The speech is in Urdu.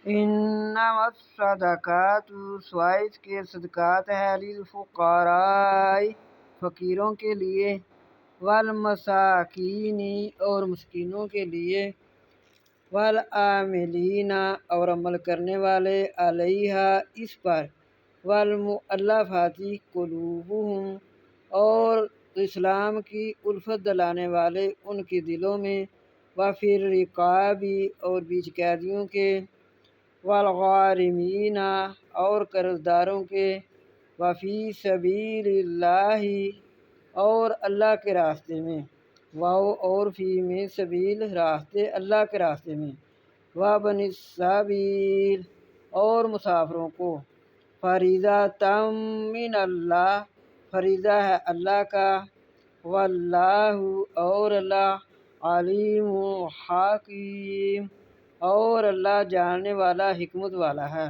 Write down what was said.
انما الصدقات سوائے کے صدقات ہے للفقراء فقیروں کے لیے، والمساکین اور مسکینوں کے لیے، والعاملین اور عمل کرنے والے، علیہا اس پر، والمؤلفات قلوبہم اور اسلام کی الفت دلانے والے ان کے دلوں میں، وفی الرقاب اور بیچ قیدیوں کے، والغارمین اور قرض داروں کے، وفی سبیل اللہ اور اللہ کے راستے میں، واو اور فی میں سبیل راستے، اللہ کے راستے میں، وابن السبیل اور مسافروں کو، فریضۃ من اللہ فریضہ ہے اللہ کا، واللہ اور اللہ، علیم حکیم اور اللہ جاننے والا حکمت والا ہے۔